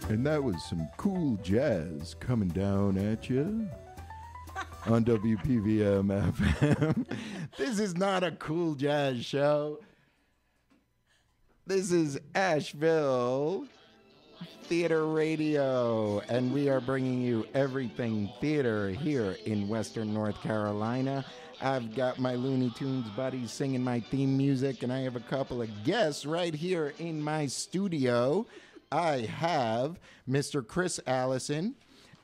And that was some cool jazz coming down at you on WPVM FM. This is not a cool jazz show. This is Asheville Theater Radio, and we are bringing you everything theater here in Western North Carolina. I've got my Looney Tunes buddies singing my theme music, and I have a couple of guests right here in my studio. I have Mr. Chris Allison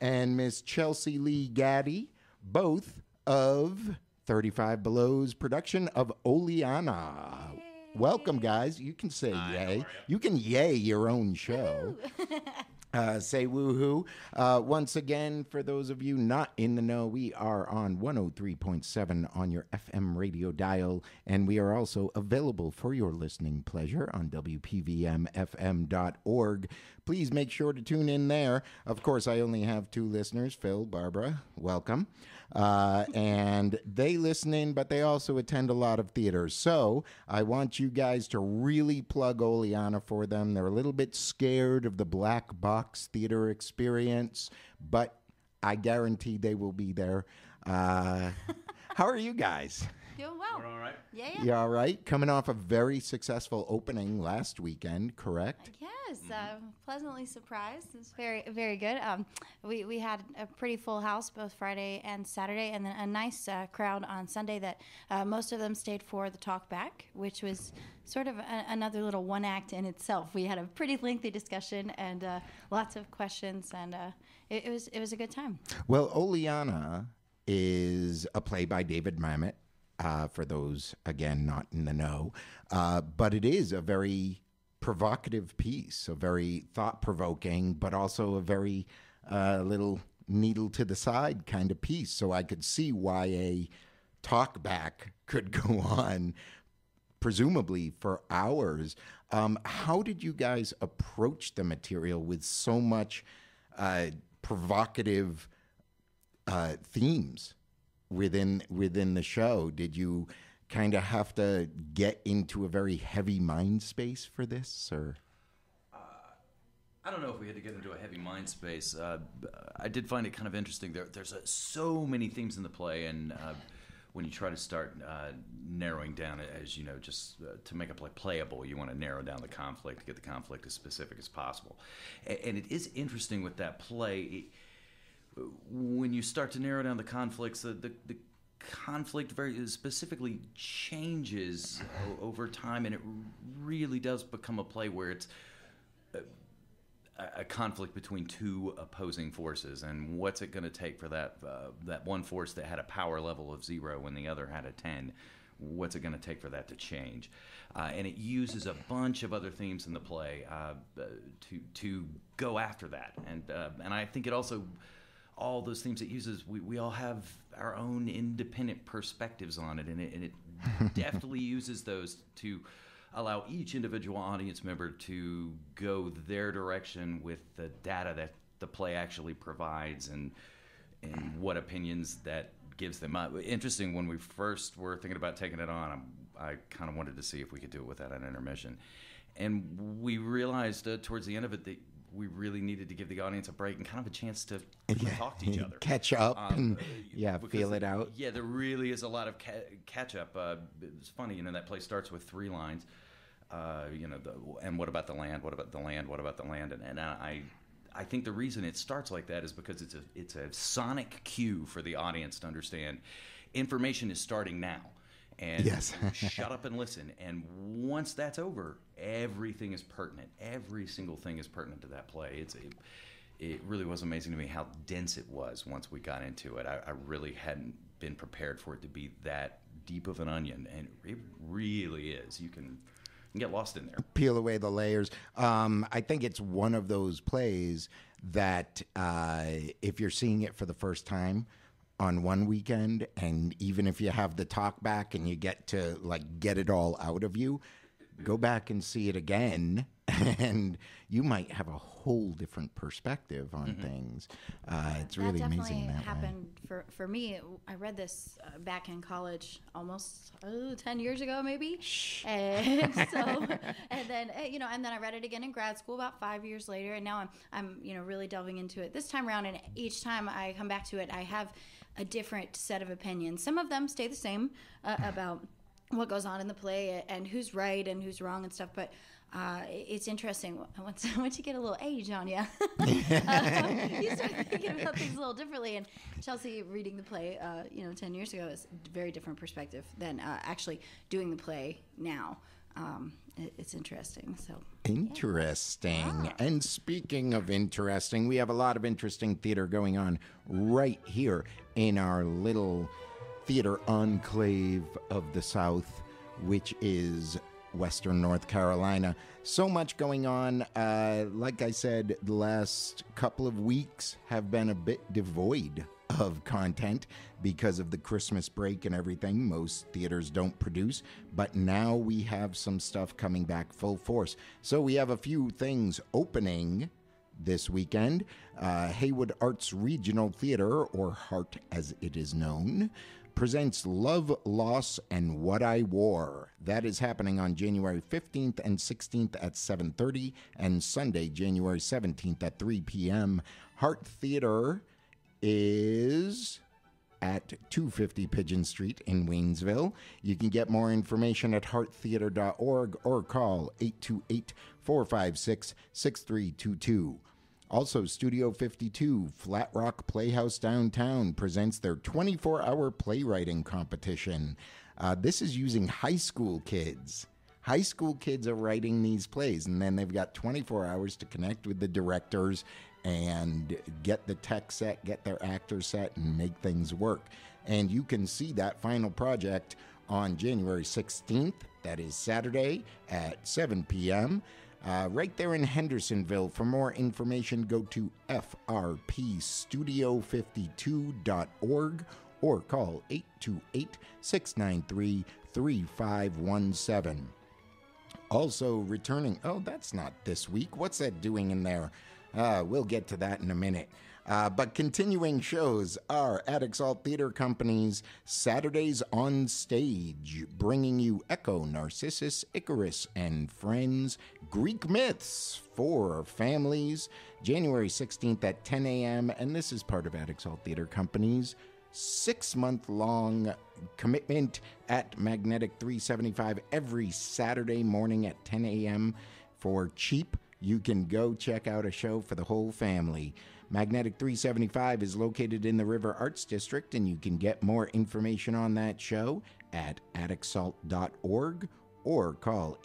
and Miss Chelsey Lee Gaddy, both of 35 Below's production of Oleanna. Yay. Welcome, guys. You can say yay. You can yay your own show. Say woohoo. Once again, for those of you not in the know, we are on 103.7 on your FM radio dial, and we are also available for your listening pleasure on WPVMFM.org. Please make sure to tune in there. Of course, I only have two listeners, Phil, Barbara, welcome. And they listen in, but they also attend a lot of theaters. So I want you guys to really plug Oleanna for them. They're a little bit scared of the black box theater experience, but I guarantee they will be there. How are you guys? Doing well. We're all right. Yeah. You all right? Coming off a very successful opening last weekend, correct? Yes, pleasantly surprised. It's very, very good. We had a pretty full house both Friday and Saturday, and then a nice crowd on Sunday that most of them stayed for the talk back, which was sort of another little one act in itself. We had a pretty lengthy discussion and lots of questions, and it was a good time. Well, Oleanna is a play by David Mamet. For those, again, not in the know. But it is a very provocative piece, a very thought-provoking, but also a very little needle to the side kind of piece. So I could see why a talkback could go on, presumably for hours. How did you guys approach the material with so much provocative themes? Within the show, did you kind of have to get into a very heavy mind space for this, or? I don't know if we had to get into a heavy mind space. I did find it kind of interesting. There's so many themes in the play, and when you try to start narrowing down it, as you know, just to make a play playable, you want to narrow down the conflict, get the conflict as specific as possible. And it is interesting with that play. When you start to narrow down the conflicts, the conflict very specifically changes over time, and it really does become a play where it's a conflict between two opposing forces, and what's it going to take for that one force that had a power level of 0 when the other had a 10? What's it going to take for that to change? And it uses a bunch of other themes in the play to go after that, and I think it also. All those themes it uses, we all have our own independent perspectives on it, and it definitely uses those to allow each individual audience member to go their direction with the data that the play actually provides and what opinions that gives them. Interesting, when we first were thinking about taking it on, I kind of wanted to see if we could do it without an intermission. And we realized towards the end of it that we really needed to give the audience a break and kind of a chance to talk to each other. Catch up and feel it out. Yeah, there really is a lot of catch up. It's funny, that play starts with 3 lines. And what about the land? What about the land? What about the land? And I think the reason it starts like that is because it's a sonic cue for the audience to understand information is starting now. And yes. Shut up and listen. And once that's over, everything is pertinent. Every single thing is pertinent to that play. It really was amazing to me how dense it was once we got into it. I really hadn't been prepared for it to be that deep of an onion, and it really is. You can get lost in there. Peel away the layers. I think it's one of those plays that if you're seeing it for the first time, on one weekend, and even if you have the talk back and you get to get it all out of you, go back and see it again and you might have a whole different perspective on things. It's really that amazing definitely that happened for me. I read this back in college almost 10 years ago, maybe. And so, and then and then I read it again in grad school about 5 years later, and now I'm really delving into it this time around. And each time I come back to it, I have a different set of opinions. Some of them stay the same about what goes on in the play and who's right and who's wrong and stuff, but it's interesting once you get a little age on you, you start thinking about things a little differently. And Chelsey reading the play, 10 years ago is a very different perspective than actually doing the play now. It's interesting. So interesting. Yeah. And speaking of interesting, we have a lot of interesting theater going on right here in our little theater enclave of the South, which is Western North Carolina. So much going on. Like I said, the last couple of weeks have been a bit devoid of content because of the Christmas break and everything. Most theaters don't produce, but now we have some stuff coming back full force. So we have a few things opening this weekend. Haywood Arts Regional Theater, or HART as it is known, presents Love, Loss, and What I Wore. That is happening on January 15th and 16th at 7:30 and Sunday, January 17th at 3 p.m. HART Theater is at 250 Pigeon Street in Waynesville. You can get more information at hearttheater.org or call 828-456-6322. Also, Studio 52, Flat Rock Playhouse Downtown, presents their 24-hour playwriting competition. This is using high school kids. High school kids are writing these plays, and then they've got 24 hours to connect with the directors and get the tech set, get their actors set, and make things work. And you can see that final project on January 16th. That is Saturday at 7 p.m., right there in Hendersonville. For more information, go to frpstudio52.org or call 828-693-3517. Also returning, that's not this week. What's that doing in there? We'll get to that in a minute. But continuing shows are at Exalt Theater Company's Saturdays on Stage, bringing you Echo, Narcissus, Icarus, and Friends, Greek Myths for Families, January 16th at 10 a.m., and this is part of at Exalt Theater Company's 6-month-long commitment at Magnetic 375 every Saturday morning at 10 a.m. for cheap. You can go check out a show for the whole family. Magnetic 375 is located in the River Arts District, and you can get more information on that show at atexalt.org or call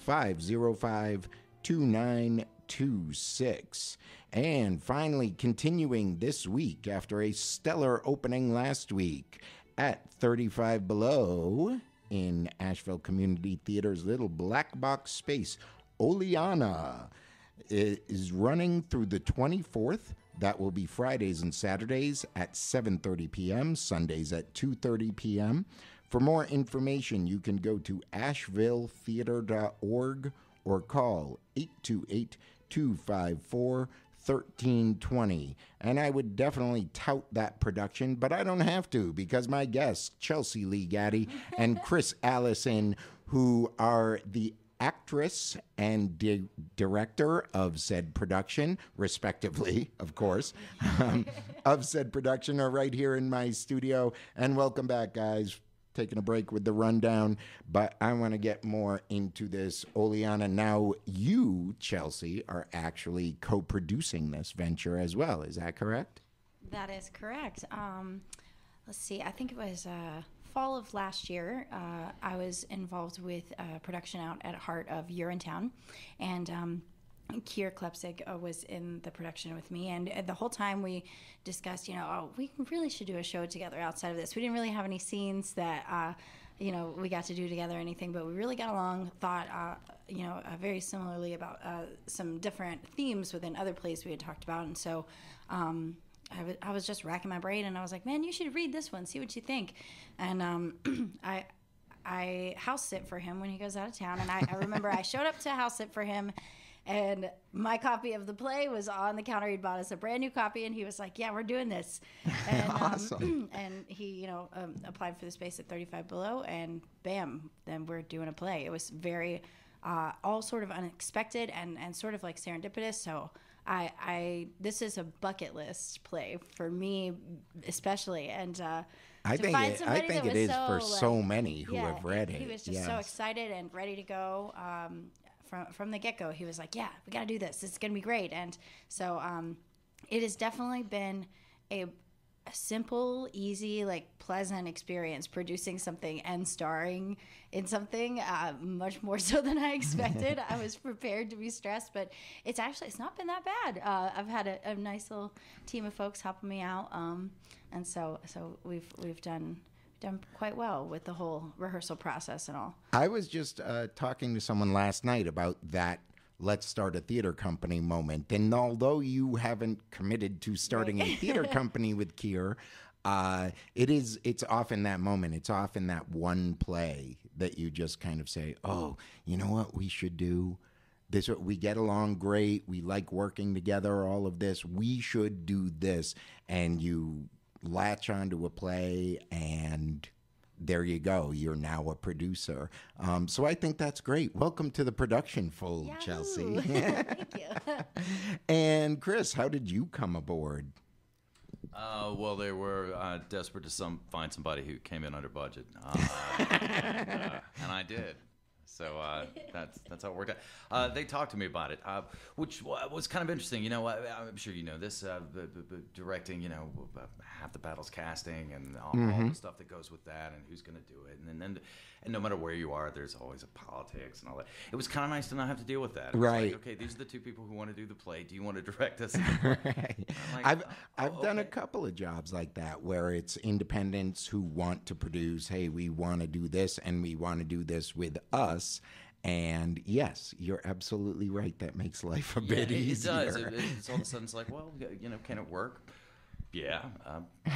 828-505-2926. And finally, continuing this week after a stellar opening last week at 35 Below in Asheville Community Theater's little black box space, Oleanna is running through the 24th. That will be Fridays and Saturdays at 7:30 p.m., Sundays at 2:30 p.m. For more information, you can go to ashevilletheater.org or call 828-254-1320. And I would definitely tout that production, but I don't have to because my guests, Chelsey Lee Gaddy and Chris Allison, who are the actress and director of said production, respectively, of course, of said production, are right here in my studio. And welcome back, guys. Taking a break with the rundown, but I want to get more into this. Oleanna, now you, Chelsey, are actually co-producing this venture as well. Is that correct? that is correct. Let's see. I think it was fall of last year. I was involved with production out at Heart of Urinetown, and Kier Klepsig was in the production with me, and the whole time we discussed, we really should do a show together outside of this. We didn't really have any scenes that, we got to do together or anything, but we really got along, thought, very similarly about some different themes within other plays we had talked about, and so I was just racking my brain, and I was like, man, you should read this one, see what you think, and I house sit for him when he goes out of town. And I remember I showed up to house sit for him, and my copy of the play was on the counter. He'd bought us a brand new copy, and he was like, "Yeah, we're doing this." And, Awesome. And he, applied for the space at 35 Below, and bam, then we're doing a play. It was very, all sort of unexpected and sort of like serendipitous. So this is a bucket list play for me, especially, and I think it is for so many who have read it. He was just so excited and ready to go. From the get-go, he was like, "Yeah, we got to do this. This is going to be great." And so it has definitely been a simple, easy, like pleasant experience producing something and starring in something, much more so than I expected. I was prepared to be stressed, but it's not been that bad. I've had a nice little team of folks helping me out, and so we've done quite well with the whole rehearsal process and all. I was just talking to someone last night about that let's start a theater company moment. And although you haven't committed to starting a theater company with Keir, it's often that moment. It's often that one play that you just kind of say, oh, you know what we should do? This, we get along great. We like working together, all of this. We should do this. And you latch onto a play, and there you go. You're now a producer. So I think that's great. Welcome to the production fold, Yahoo! Chelsey. Thank you. And Chris, how did you come aboard? Well, they were desperate to find somebody who came in under budget, and I did. So that's how it worked out. They talked to me about it, which was kind of interesting. You know, I'm sure you know this. The directing, you know, half the battle's casting and all the stuff that goes with that, and who's going to do it, and no matter where you are, there's always a politics and all that. It was kind of nice to not have to deal with that. It was Right. like, okay, these are the two people who want to do the play. Do you want to direct us? Right. Like, I've done a couple of jobs like that where it's independents who want to produce, hey, we want to do this and we want to do this with us. And yes, you're absolutely right. That makes life a bit easier. It does. It's all of a sudden, it's like, well, you know, can it work? Yeah.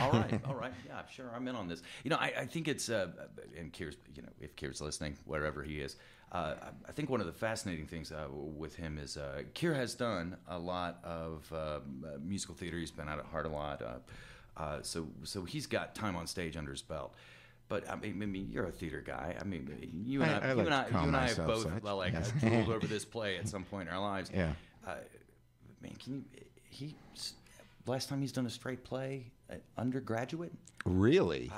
All right. Yeah, sure. I'm in on this. You know, I think it's, and Keir's, you know, if Keir's listening, wherever he is, I think one of the fascinating things with him is Keir has done a lot of musical theater. He's been out at Heart a lot. So he's got time on stage under his belt. But I mean, you're a theater guy. I mean, you and I have both drooled over this play at some point in our lives. Yeah. Man, last time he's done a straight play, undergraduate. Really?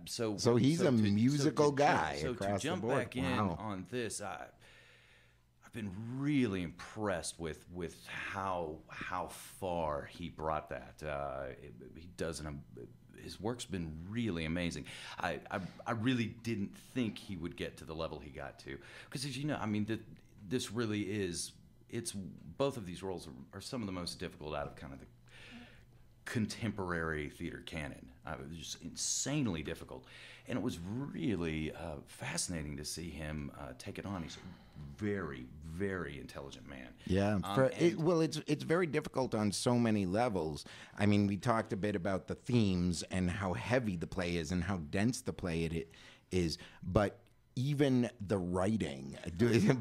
So he's a musical guy So across to jump the board. back in on this, I've been really impressed with how far he brought that. He does his work's been really amazing. I really didn't think he would get to the level he got to, because as you know, I mean, this really is. It's both of these roles are some of the most difficult out of kind of the contemporary theater canon. It was just insanely difficult, and it was really fascinating to see him take it on. He's a very, very intelligent man. Yeah. It's very difficult on so many levels. I mean, we talked a bit about the themes and how heavy the play is and how dense the play it is, but even the writing,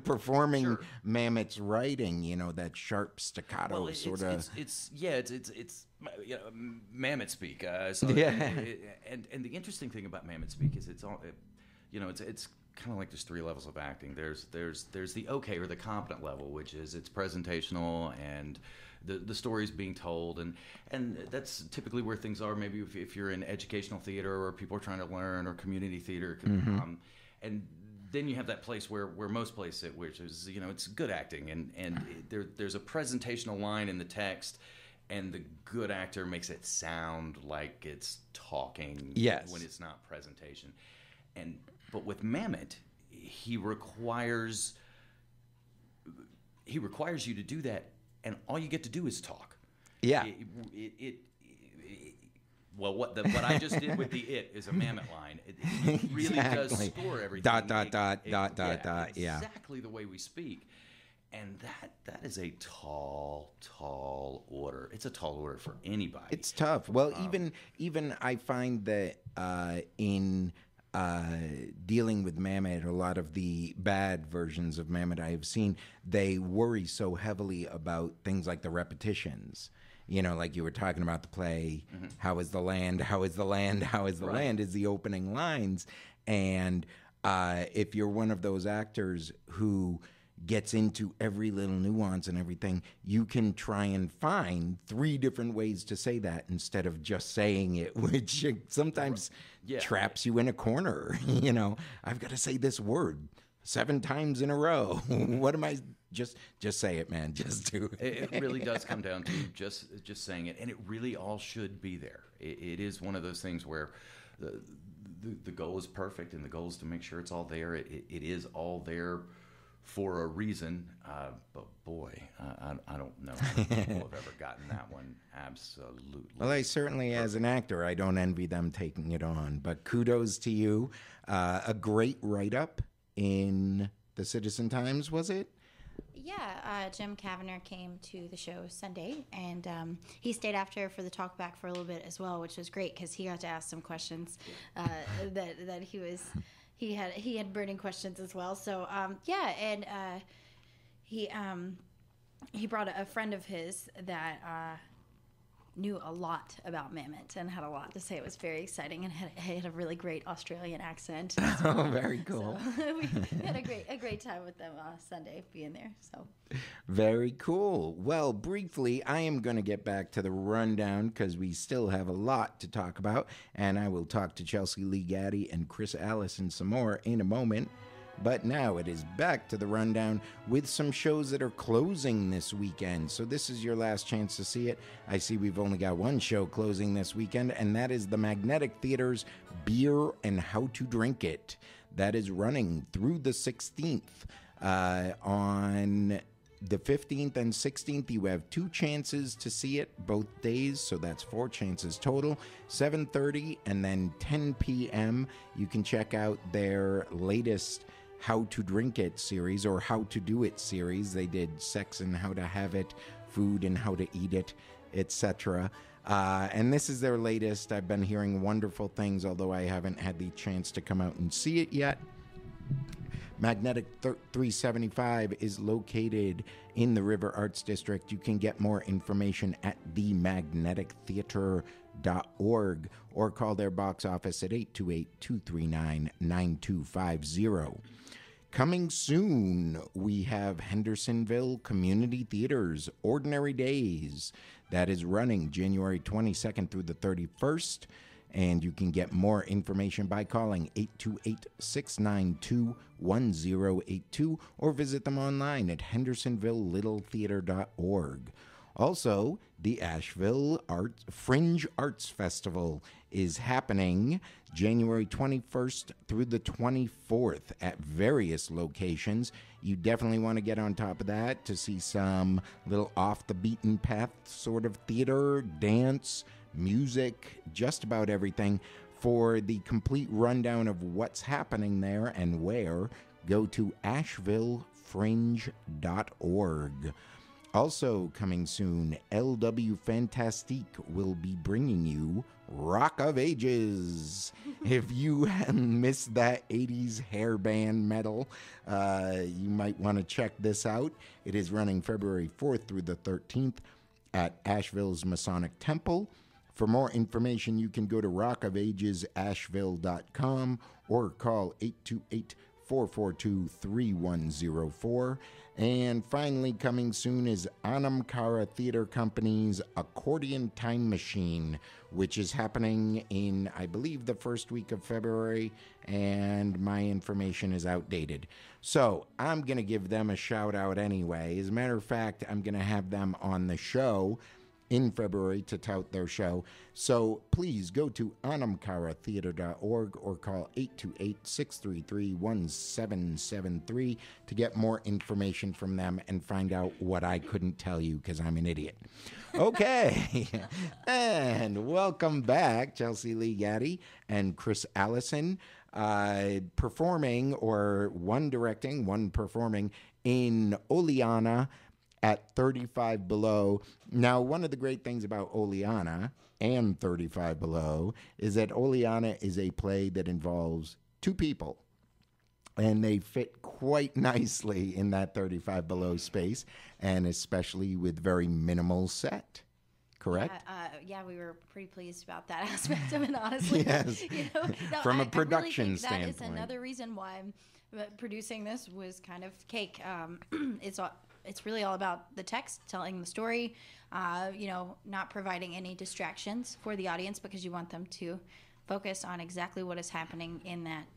performing Mamet's writing, you know, that sharp staccato sort of. It's you know, Mamet speak. And the interesting thing about Mamet speak is it's all, you know, it's kind of like there's three levels of acting. There's the okay or the competent level, which is it's presentational and the story's being told, and that's typically where things are. Maybe if you're in educational theater or people are trying to learn, or community theater. And then you have that place where most plays sit, which is, you know, it's good acting, and there's a presentational line in the text, and the good actor makes it sound like it's talking when it's not presentation. But with Mamet, he requires you to do that, and all you get to do is talk. Yeah. Well, what I just did with the "it" is a Mamet line. It really does score everything. Exactly the way we speak, and that is a tall order. It's a tall order for anybody. It's tough. Well, even I find that in dealing with Mamet, a lot of the bad versions of Mamet I have seen, they worry so heavily about things like the repetitions. You know, like you were talking about the play, how is the land, how is the land, how is the land, is the opening lines. And if you're one of those actors who gets into every little nuance and everything, you can try and find 3 different ways to say that instead of just saying it, which sometimes traps you in a corner. You know, I've got to say this word 7 times in a row. What am I? Just say it, man. Just do it. It really does come down to just saying it, and it really all should be there. It is one of those things where the goal is perfect, and the goal is to make sure it's all there. It is all there for a reason, but boy, I don't know how many people have ever gotten that one absolutely. Well, I certainly, as an actor, I don't envy them taking it on, but kudos to you. A great write-up in the Citizen Times, was it? Yeah, Jim Kavanagh came to the show Sunday, and he stayed after for the talk back for a little bit as well, which was great because he got to ask some questions that he had burning questions as well. So and he brought a friend of his that knew a lot about Mamet and had a lot to say. It was very exciting and had a really great Australian accent. Oh, very cool. So we had a great time with them Sunday being there. So very cool. Well, briefly, I am going to get back to the rundown because we still have a lot to talk about, and I will talk to Chelsey Lee Gaddy and Chris Allison some more in a moment. But now it is back to the rundown with some shows that are closing this weekend. So this is your last chance to see it. I see we've only got one show closing this weekend, and that is the Magnetic Theater's Beer and How to Drink It. That is running through the 16th. On the 15th and 16th, you have 2 chances to see it both days, so that's 4 chances total. 7:30 and then 10 p.m. You can check out their latest How to Drink It series, or How to Do It series. They did sex and how to have it, food and how to eat it, etc. And this is their latest. I've been hearing wonderful things, although I haven't had the chance to come out and see it yet. Magnetic 375 is located in the River Arts District. You can get more information at themagnetictheater.org or call their box office at 828-239-9250. Coming soon, we have Hendersonville Community Theater's Ordinary Days. That is running January 22nd through the 31st. And you can get more information by calling 828-692-1082 or visit them online at hendersonvillelittletheater.org. Also, the Asheville Fringe Arts Festival is happening January 21st through the 24th at various locations. You definitely want to get on top of that to see some little off-the-beaten-path sort of theater, dance, music, just about everything. For the complete rundown of what's happening there and where, go to ashevillefringe.org. Also coming soon, LW Fantastique will be bringing you Rock of Ages. If you missed that 80s hair band metal, you might want to check this out. It is running February 4th through the 13th at Asheville's Masonic Temple. For more information, you can go to rockofagesasheville.com or call 828-442-3104. And finally, coming soon is Anamkara Theater Company's Accordion Time Machine, which is happening in, I believe, the first week of February, and my information is outdated. So I'm going to give them a shout out anyway. As a matter of fact, I'm going to have them on the show in February to tout their show. So please go to anamkaratheater.org or call 828-633-1773 to get more information from them and find out what I couldn't tell you because I'm an idiot. Okay. And welcome back, Chelsey Lee Gaddy and Chris Allison, performing, or one directing, one performing in Oleanna at 35 Below. Now, one of the great things about Oleanna and 35 Below is that Oleanna is a play that involves 2 people. And they fit quite nicely in that 35 below space, and especially with very minimal set. Correct? Yeah, we were pretty pleased about that aspect of it, honestly. Yes. From a production I really think standpoint. that is another reason why producing this was kind of cake. It's really all about the text, telling the story, not providing any distractions for the audience, because you want them to focus on exactly what is happening in that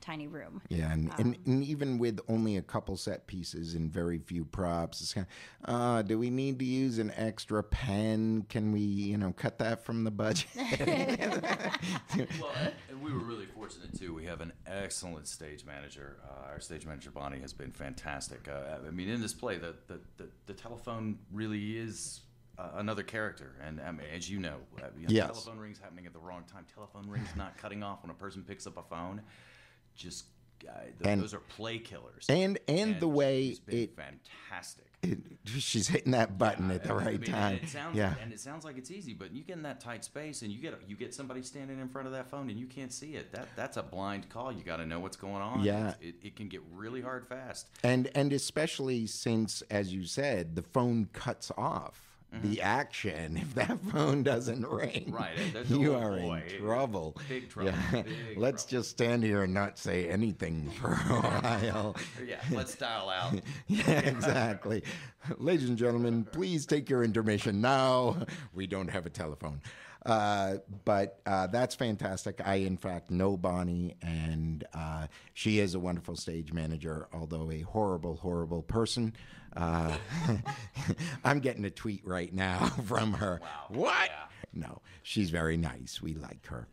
tiny room. Yeah, and even with only a couple set pieces and very few props, it's kind of, do we need to use an extra pen? Can we, cut that from the budget? Well, and we were really fortunate too. We have an excellent stage manager. Our stage manager Bonnie has been fantastic. In this play, the telephone really is another character, and as you know, yes. Telephone rings happening at the wrong time. Telephone rings not cutting off when a person picks up a phone. Just those are play killers. And the way she's been fantastic. She's hitting that button at the right time. And it sounds like it's easy, but you get in that tight space and you get somebody standing in front of that phone and you can't see it. That's a blind call. You got to know what's going on. Yeah. It can get really hard fast. And especially since, as you said, the phone cuts off. Mm-hmm. The action, if that phone doesn't ring, right, you are in trouble. Big trouble. Yeah. Let's just stand here and not say anything for a while. Yeah, let's dial out. Yeah, exactly. Ladies and gentlemen, please take your intermission now. We don't have a telephone. But that's fantastic. I, in fact, know Bonnie, and she is a wonderful stage manager, although a horrible, horrible person. I'm getting a tweet right now from her. Wow. What? Yeah. No, she's very nice. We like her.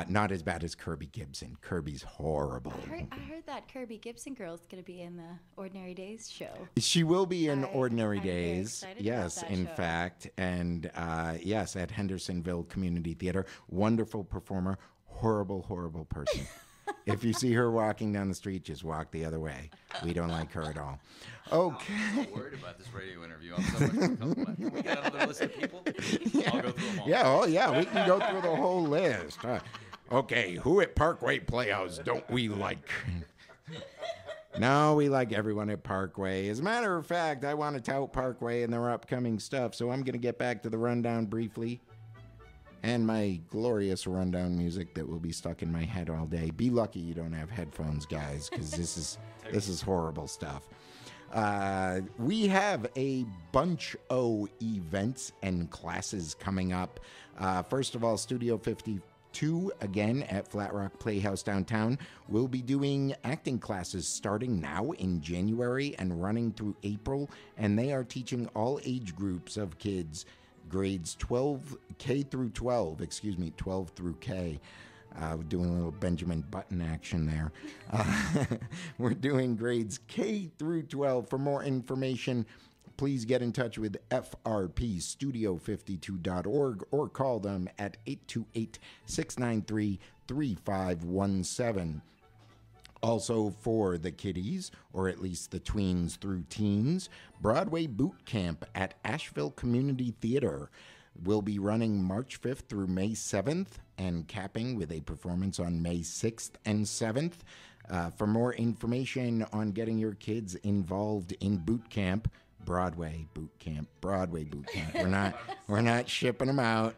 Not as bad as Kirby Gibson. Kirby's horrible. I heard that Kirby Gibson girl is going to be in the Ordinary Days show. She will be in Ordinary I'm very Days. excited Yes, about that in show. fact. And yes, at Hendersonville Community Theater. Wonderful performer. Horrible, horrible person. If you see her walking down the street, just walk the other way. We don't like her at all. Okay. I'm so worried about this radio interview. I'm so much more comfortable. Can we get another list of people? I'll go through them all. Yeah, we can go through the whole list. Okay, who at Parkway Playhouse don't we like? No, we like everyone at Parkway. As a matter of fact, I want to tout Parkway and their upcoming stuff, so I'm going to get back to the rundown briefly. And my glorious rundown music that will be stuck in my head all day. Be lucky you don't have headphones, guys, because this is horrible stuff. We have a bunch of events and classes coming up. First of all, Studio 52, again, at Flat Rock Playhouse downtown, will be doing acting classes starting now in January and running through April. And they are teaching all age groups of kids, grades 12 through K. We're doing a little Benjamin Button action there. We're doing grades K through 12. For more information, please get in touch with frpstudio52.org or call them at 828-693-3517. Also for the kiddies, or at least the tweens through teens, Broadway Boot Camp at Asheville Community Theater will be running March 5th through May 7th and capping with a performance on May 6th and 7th. For more information on getting your kids involved in boot camp, Broadway Boot Camp. We're not shipping them out.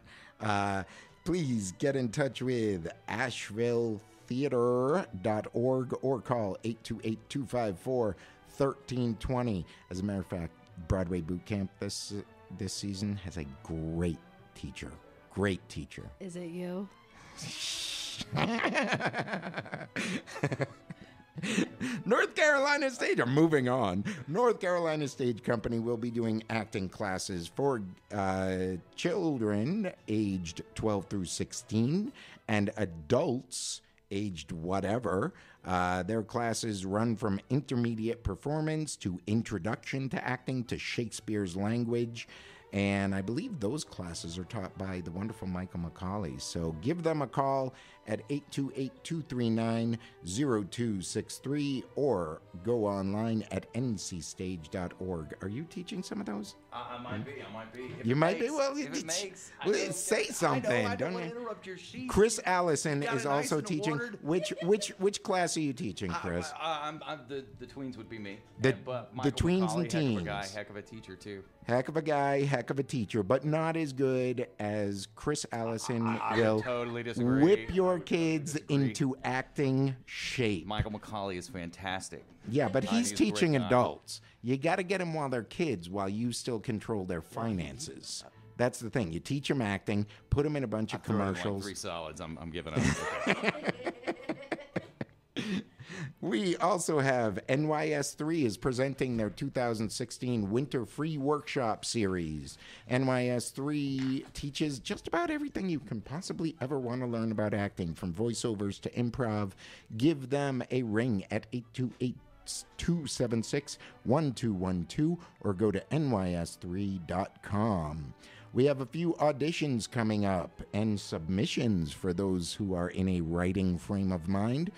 Please get in touch with AshevilleTheater.org or call 828-254-1320. As a matter of fact, Broadway Boot Camp this season has a great teacher. Great teacher. Is it you? North Carolina Stage, I'm moving on. North Carolina Stage Company will be doing acting classes for children aged 12 through 16 and adults aged whatever. Their classes run from intermediate performance to introduction to acting to Shakespeare's language. And I believe those classes are taught by the wonderful Michael McCauley. So give them a call at 828-239-0263 or go online at ncstage.org. Are you teaching some of those? I might be. If you it might makes, be. Well, if it makes, say something. I don't want you? to interrupt your sheet. Chris Allison You got is it nice also and teaching. ordered. Which class are you teaching, Chris? The tweens would be me. The But Michael tweens McCauley, and teens. Heck of a guy, heck of a teacher too. Heck of a guy, heck of a teacher, but not as good as Chris Allison I will would totally disagree. whip your I would kids disagree. into acting shape. Michael McCauley is fantastic. Yeah, but he's He's a teaching great guy. adults. You got to get them while they're kids, while you still control their finances. That's the thing. You teach them acting, put them in a bunch of Throw in like commercials. 3 solids. I'm giving up. We also have NYS3 is presenting their 2016 Winter Free Workshop Series. NYS3 teaches just about everything you can possibly ever want to learn about acting, from voiceovers to improv. Give them a ring at 828-276-1212 or go to nys3.com. We have a few auditions coming up and submissions for those who are in a writing frame of mind.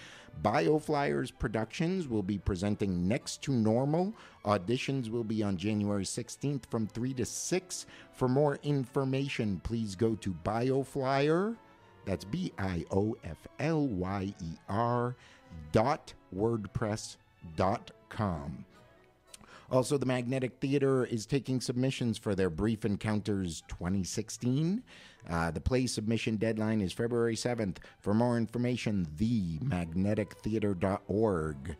BioFlyers Productions will be presenting Next to Normal. Auditions will be on January 16th from 3 to 6. For more information, please go to BioFlyer, that's BIOFLYER.wordpress.com. Also, the Magnetic Theater is taking submissions for their Brief Encounters 2016. The play submission deadline is February 7th. For more information, themagnetictheater.org.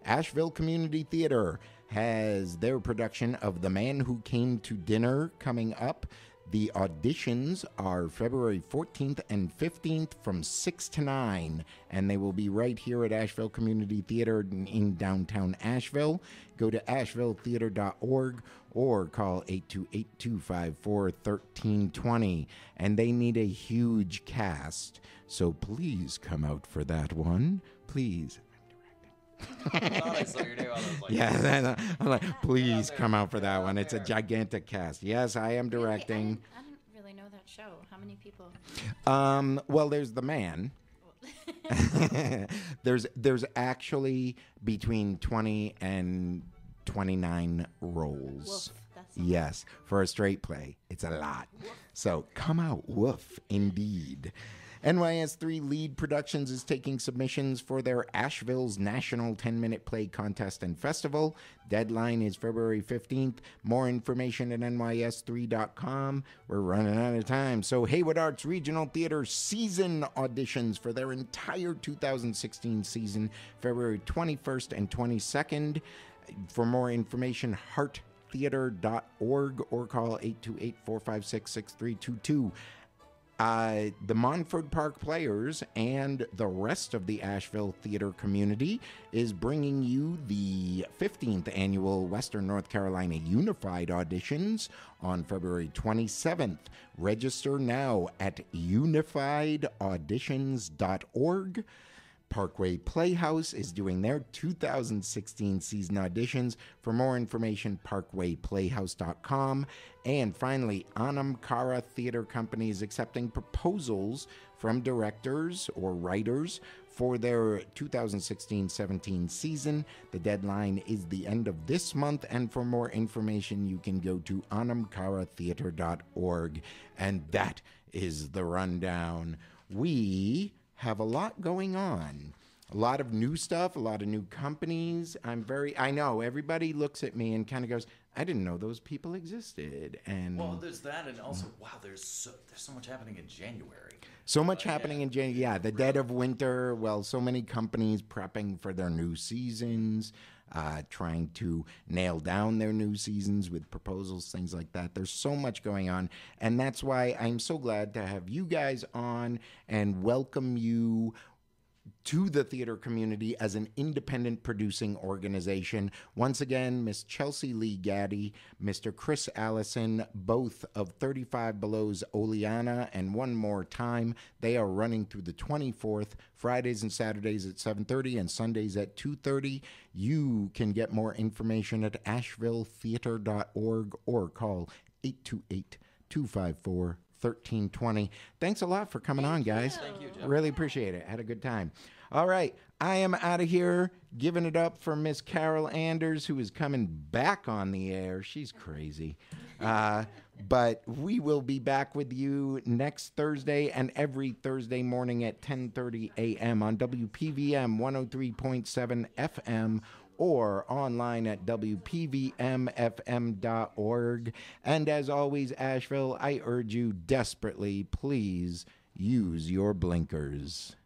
Asheville Community Theater has their production of The Man Who Came to Dinner coming up. The auditions are February 14th and 15th from 6 to 9, and they will be right here at Asheville Community Theater in downtown Asheville. Go to ashevilletheater.org or call 828-254-1320. And they need a huge cast, so please come out for that one. Please. Yeah, I'm like, please come out for that one. It's a gigantic cast. Yes, I am directing. I didn't really know that show. How many people? Well, there's the man. There's actually between 20 and 29 roles. Woof, that's Yes, for a straight play, it's a lot. So come out, woof, indeed. NYS3 Lead Productions is taking submissions for their Asheville's National 10-Minute Play Contest and Festival. Deadline is February 15th. More information at nys3.com. We're running out of time. So Haywood Arts Regional Theater season auditions for their entire 2016 season, February 21st and 22nd. For more information, hearttheater.org or call 828-456-6322. The Montford Park Players and the rest of the Asheville theater community is bringing you the 15th annual Western North Carolina Unified Auditions on February 27th. Register now at unifiedauditions.org. Parkway Playhouse is doing their 2016 season auditions. For more information, parkwayplayhouse.com. And finally, Anam Cara Theater Company is accepting proposals from directors or writers for their 2016-17 season. The deadline is the end of this month, and for more information, you can go to anamcaratheater.org. And that is the rundown. We have a lot going on. A lot of new stuff, a lot of new companies. I know, everybody looks at me and kind of goes, I didn't know those people existed. And Well, there's that, and also, wow, there's so much happening in January. so much happening in January. Yeah, the dead of winter. Well, so many companies prepping for their new seasons, trying to nail down their new seasons with proposals, things like that. There's so much going on, and that's why I'm so glad to have you guys on and welcome you to the theater community as an independent producing organization. Once again, Miss Chelsey Lee Gaddy, Mr. Chris Allison, both of 35 Below's Oleanna, and one more time. They are running through the 24th, Fridays and Saturdays at 7:30 and Sundays at 2:30. You can get more information at ashevilletheater.org or call 828-254-1320. Thanks a lot for coming on, guys. Thank you, Jeff. Really appreciate it. Had a good time. All right, I am out of here, giving it up for Miss Carol Anders, who is coming back on the air. She's crazy. But we will be back with you next Thursday and every Thursday morning at 10:30 a.m. on WPVM 103.7 FM or online at WPVMFM.org. And as always, Asheville, I urge you desperately, please use your blinkers.